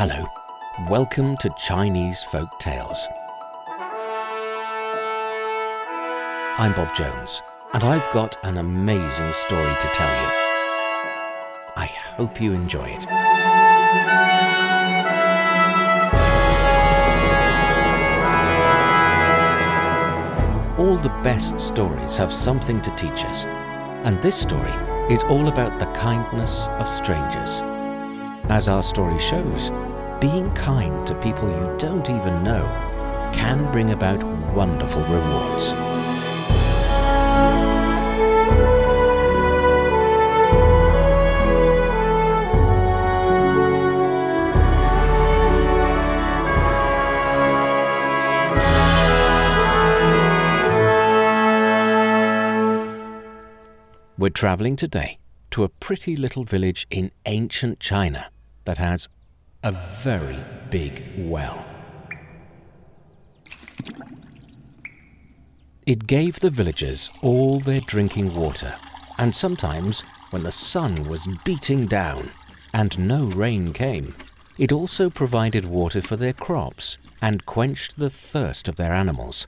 Hello, welcome to Chinese Folk Tales. I'm Bob Jones, and I've got an amazing story to tell you. I hope you enjoy it. All the best stories have something to teach us, and this story is all about the kindness of strangers. As our story shows, being kind to people you don't even know can bring about wonderful rewards. We're travelling today to a pretty little village in ancient China that has a very big well. It gave the villagers all their drinking water, and sometimes, when the sun was beating down and no rain came, it also provided water for their crops and quenched the thirst of their animals.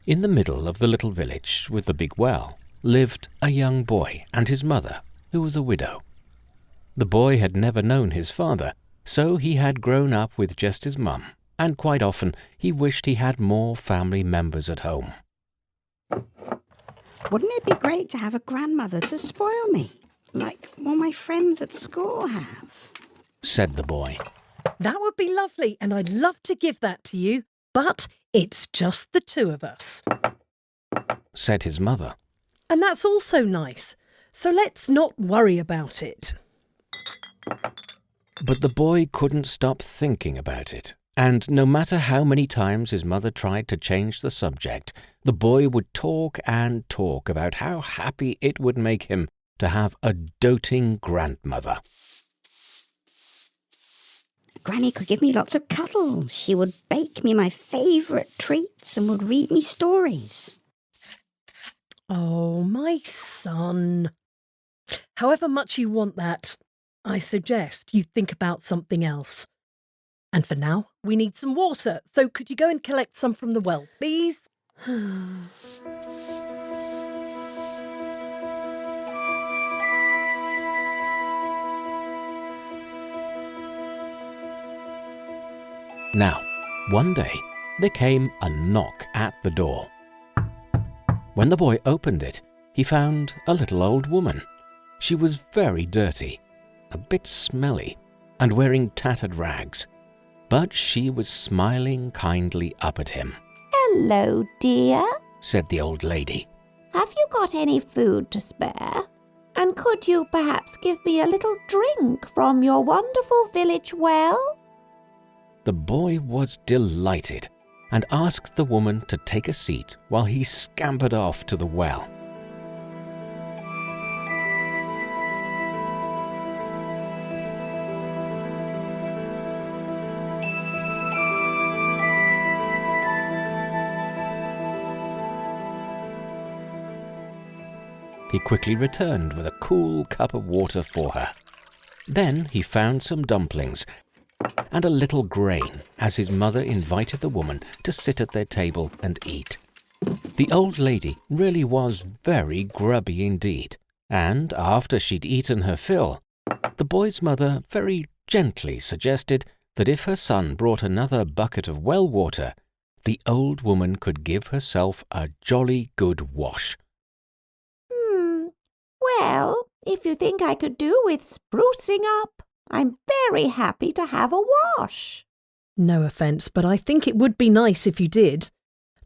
In the middle of the little village with the big well lived a young boy and his mother, who was a widow. The boy had never known his father, so he had grown up with just his mum, and quite often he wished he had more family members at home. Wouldn't it be great to have a grandmother to spoil me, like all my friends at school have? Said the boy. That would be lovely, and I'd love to give that to you, but it's just the two of us. Said his mother. And that's also nice, so let's not worry about it. But the boy couldn't stop thinking about it, and no matter how many times his mother tried to change the subject, the boy would talk and talk about how happy it would make him to have a doting grandmother. Granny could give me lots of cuddles. She would bake me my favourite treats and would read me stories. Oh, my son. However much you want that, I suggest you think about something else. And for now, we need some water, so could you go and collect some from the well, please? Now, one day, there came a knock at the door. When the boy opened it, he found a little old woman. She was very dirty, a bit smelly, and wearing tattered rags. But she was smiling kindly up at him. "Hello, dear," said the old lady. "Have you got any food to spare? And could you perhaps give me a little drink from your wonderful village well?" The boy was delighted and asked the woman to take a seat while he scampered off to the well. He quickly returned with a cool cup of water for her. Then he found some dumplings and a little grain as his mother invited the woman to sit at their table and eat. The old lady really was very grubby indeed, and after she'd eaten her fill, the boy's mother very gently suggested that if her son brought another bucket of well water, the old woman could give herself a jolly good wash. Well, if you think I could do with sprucing up, I'm very happy to have a wash." No offence, but I think it would be nice if you did.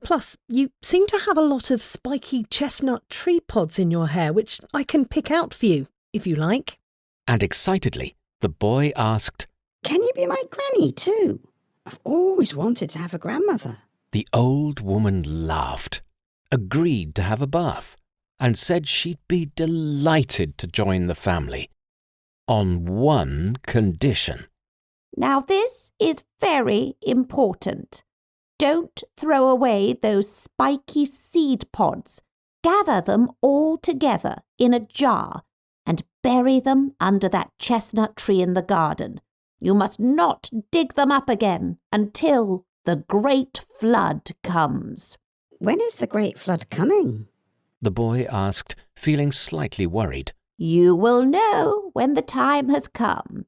Plus, you seem to have a lot of spiky chestnut tree pods in your hair, which I can pick out for you, if you like. And excitedly, the boy asked, Can you be my granny too? I've always wanted to have a grandmother. The old woman laughed, agreed to have a bath, and said she'd be delighted to join the family, on one condition. Now this is very important. Don't throw away those spiky seed pods. Gather them all together in a jar and bury them under that chestnut tree in the garden. You must not dig them up again until the great flood comes. When is the great flood coming? The boy asked, feeling slightly worried. You will know when the time has come,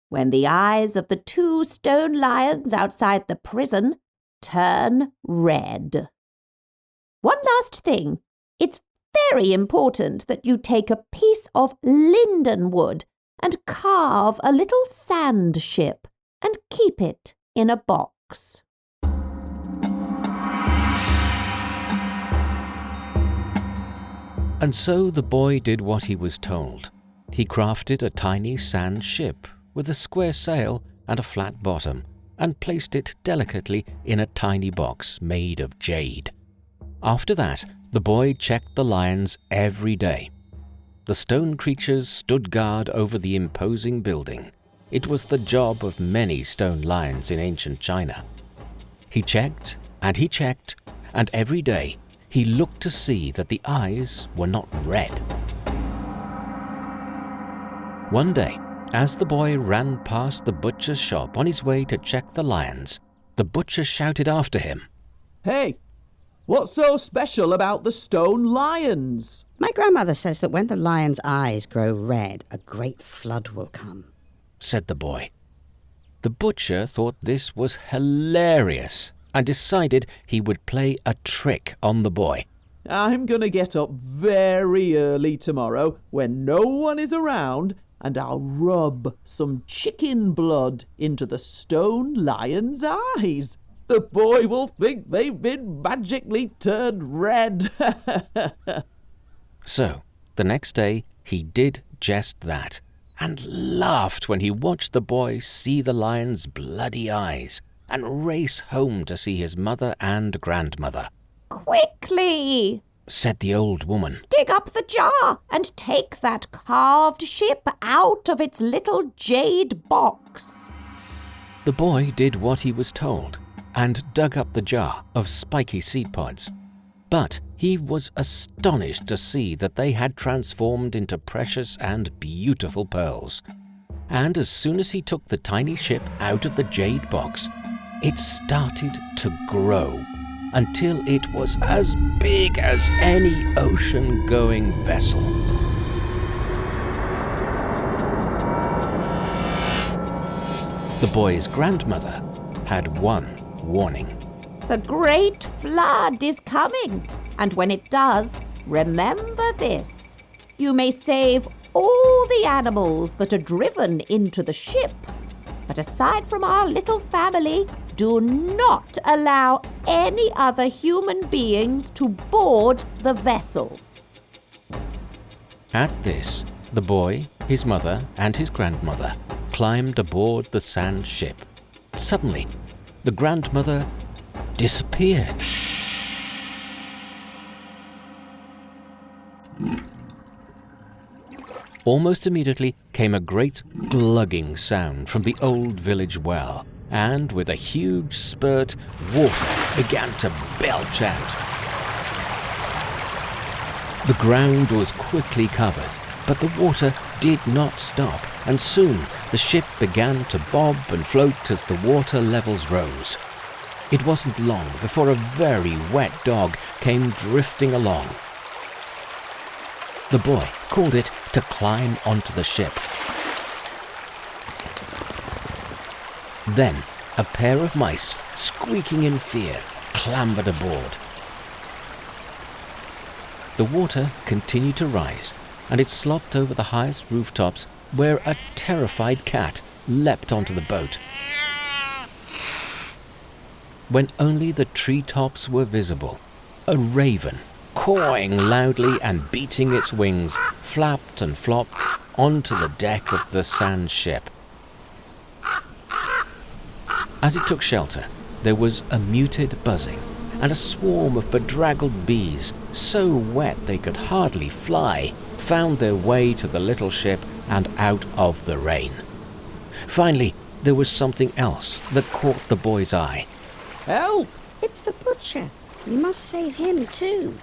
when the eyes of the 2 stone lions outside the prison turn red. One last thing. It's very important that you take a piece of linden wood and carve a little sand ship and keep it in a box. And so the boy did what he was told. He crafted a tiny sand ship with a square sail and a flat bottom and placed it delicately in a tiny box made of jade. After that, the boy checked the lions every day. The stone creatures stood guard over the imposing building. It was the job of many stone lions in ancient China. He checked, and every day he looked to see that the eyes were not red. One day, as the boy ran past the butcher's shop on his way to check the lions, the butcher shouted after him, "Hey, what's so special about the stone lions?" My grandmother says that when the lion's eyes grow red, a great flood will come, said the boy. The butcher thought this was hilarious and decided he would play a trick on the boy. "I'm gonna get up very early tomorrow when no one is around, and I'll rub some chicken blood into the stone lion's eyes. The boy will think they've been magically turned red." So, the next day, he did just that, and laughed when he watched the boy see the lion's bloody eyes and race home to see his mother and grandmother. Quickly, said the old woman. Dig up the jar and take that carved ship out of its little jade box. The boy did what he was told and dug up the jar of spiky seed pods. But he was astonished to see that they had transformed into precious and beautiful pearls. And as soon as he took the tiny ship out of the jade box, it started to grow until it was as big as any ocean-going vessel. The boy's grandmother had one warning. The great flood is coming, and when it does, remember this. You may save all the animals that are driven into the ship, but aside from our little family, do not allow any other human beings to board the vessel. At this, the boy, his mother, and his grandmother climbed aboard the sand ship. Suddenly, the grandmother disappeared. Almost immediately came a great glugging sound from the old village well, and with a huge spurt, water began to belch out. The ground was quickly covered, but the water did not stop, and soon the ship began to bob and float as the water levels rose. It wasn't long before a very wet dog came drifting along. The boy called it to climb onto the ship. Then a pair of mice, squeaking in fear, clambered aboard. The water continued to rise, and it slopped over the highest rooftops where a terrified cat leapt onto the boat. When only the treetops were visible, a raven, cawing loudly and beating its wings, flapped and flopped onto the deck of the sand ship. As it took shelter, there was a muted buzzing, and a swarm of bedraggled bees, so wet they could hardly fly, found their way to the little ship and out of the rain. Finally, there was something else that caught the boy's eye. "Help!" It's the butcher. We must save him too.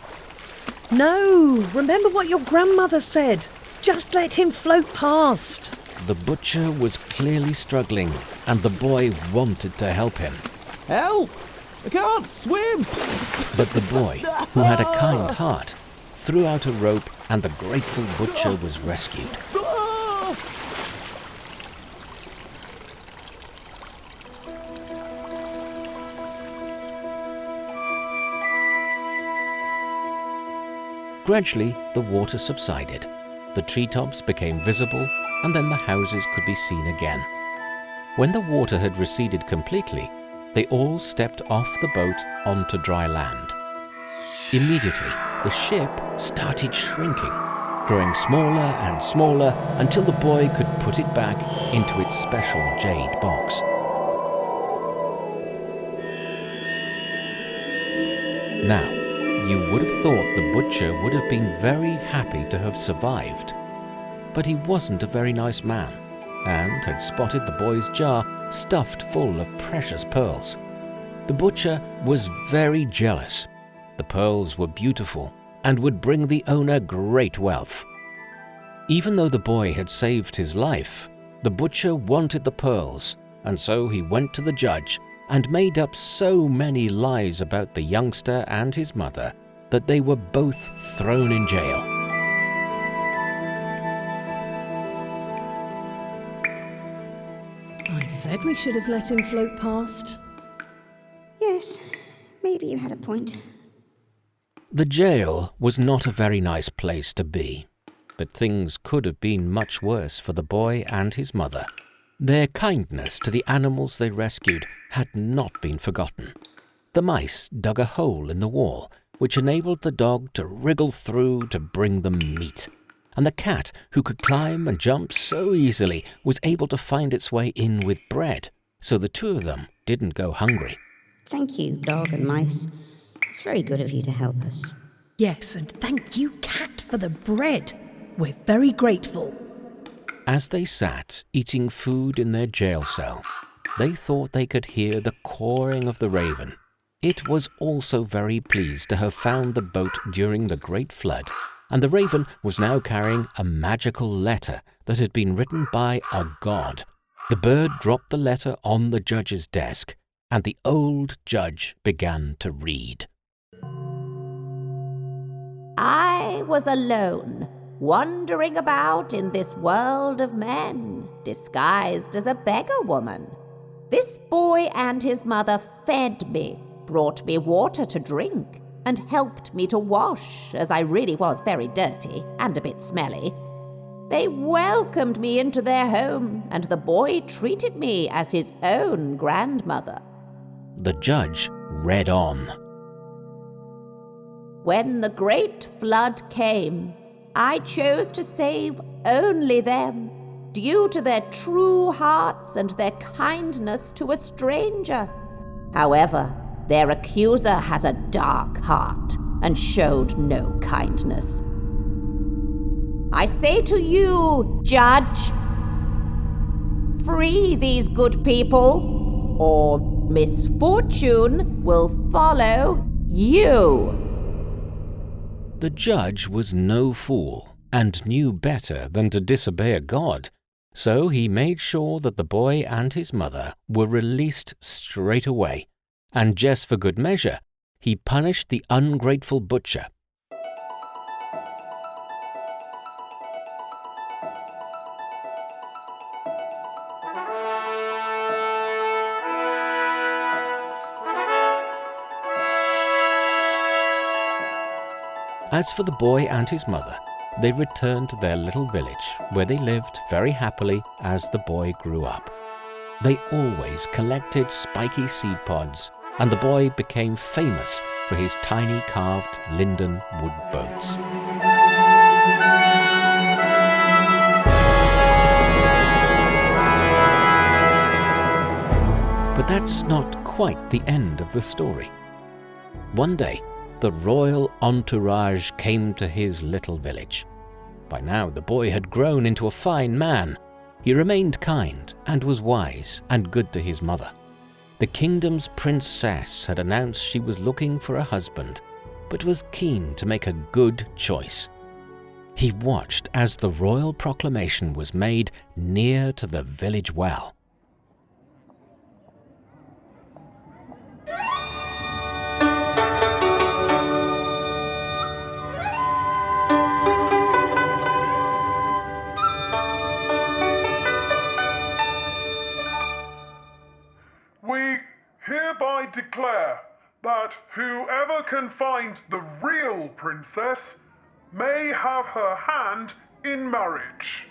No, remember what your grandmother said. Just let him float past. The butcher was clearly struggling, and the boy wanted to help him. Help! I can't swim! But the boy, who had a kind heart, threw out a rope, and the grateful butcher was rescued. Gradually, the water subsided. The treetops became visible, and then the houses could be seen again. When the water had receded completely, they all stepped off the boat onto dry land. Immediately, the ship started shrinking, growing smaller and smaller until the boy could put it back into its special jade box. Now, you would have thought the butcher would have been very happy to have survived. But he wasn't a very nice man, and had spotted the boy's jar stuffed full of precious pearls. The butcher was very jealous. The pearls were beautiful and would bring the owner great wealth. Even though the boy had saved his life, the butcher wanted the pearls, and so he went to the judge and made up so many lies about the youngster and his mother that they were both thrown in jail. I said we should have let him float past. Yes, maybe you had a point. The jail was not a very nice place to be, but things could have been much worse for the boy and his mother. Their kindness to the animals they rescued had not been forgotten. The mice dug a hole in the wall, which enabled the dog to wriggle through to bring them meat. And the cat, who could climb and jump so easily, was able to find its way in with bread, so the two of them didn't go hungry. Thank you, dog and mice. It's very good of you to help us. Yes, and thank you, cat, for the bread. We're very grateful. As they sat eating food in their jail cell, they thought they could hear the cawing of the raven. It was also very pleased to have found the boat during the great flood, and the raven was now carrying a magical letter that had been written by a god. The bird dropped the letter on the judge's desk, and the old judge began to read. I was alone, wandering about in this world of men, disguised as a beggar woman. This boy and his mother fed me, brought me water to drink, and helped me to wash, as I really was very dirty and a bit smelly. They welcomed me into their home, and the boy treated me as his own grandmother. The judge read on. When the great flood came, I chose to save only them, due to their true hearts and their kindness to a stranger. However, their accuser has a dark heart and showed no kindness. I say to you, Judge, free these good people, or misfortune will follow you. The judge was no fool and knew better than to disobey a god, so he made sure that the boy and his mother were released straight away, and just for good measure, he punished the ungrateful butcher. As for the boy and his mother, they returned to their little village, where they lived very happily as the boy grew up. They always collected spiky seed pods, and the boy became famous for his tiny carved linden wood boats. But that's not quite the end of the story. One day, the royal entourage came to his little village. By now, the boy had grown into a fine man. He remained kind and was wise and good to his mother. The kingdom's princess had announced she was looking for a husband, but was keen to make a good choice. He watched as the royal proclamation was made near to the village well. We hereby declare that whoever can find the real princess may have her hand in marriage.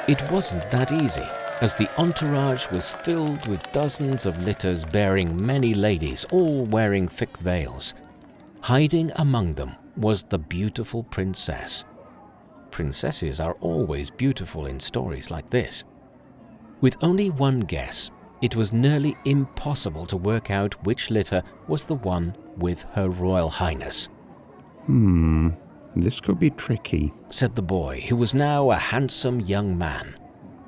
It wasn't that easy, as the entourage was filled with dozens of litters bearing many ladies, all wearing thick veils. Hiding among them was the beautiful princess. Princesses are always beautiful in stories like this. With only one guess, it was nearly impossible to work out which litter was the one with Her Royal Highness. This could be tricky, said the boy, who was now a handsome young man.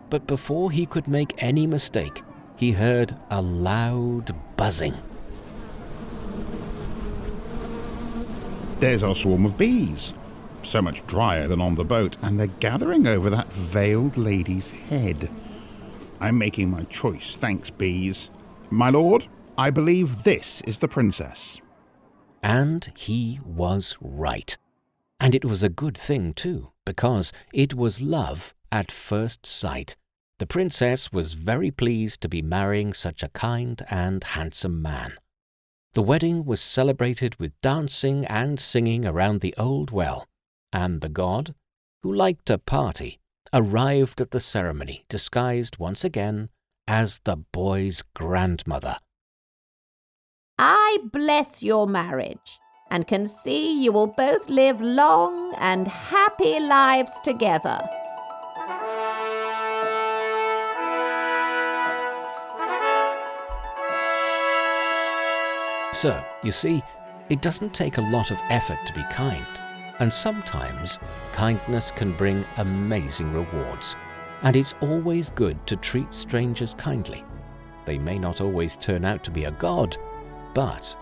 But before he could make any mistake, he heard a loud buzzing. There's our swarm of bees. So much drier than on the boat, and they're gathering over that veiled lady's head. I'm making my choice, thanks, bees. My lord, I believe this is the princess. And he was right. And it was a good thing, too, because it was love at first sight. The princess was very pleased to be marrying such a kind and handsome man. The wedding was celebrated with dancing and singing around the old well, and the god, who liked a party, arrived at the ceremony disguised once again as the boy's grandmother. I bless your marriage and can see you will both live long and happy lives together. So, you see, it doesn't take a lot of effort to be kind, and sometimes kindness can bring amazing rewards, and it's always good to treat strangers kindly. They may not always turn out to be a god, but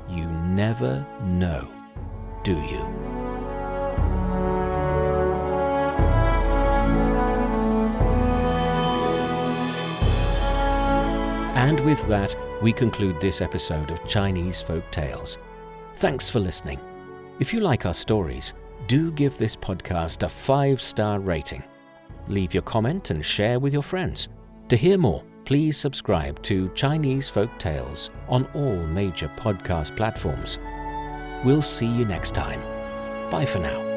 you never know, do you? And with that, we conclude this episode of Chinese Folk Tales. Thanks for listening. If you like our stories, do give this podcast a 5-star rating. Leave your comment and share with your friends. To hear more, please subscribe to Chinese Folk Tales on all major podcast platforms. We'll see you next time. Bye for now.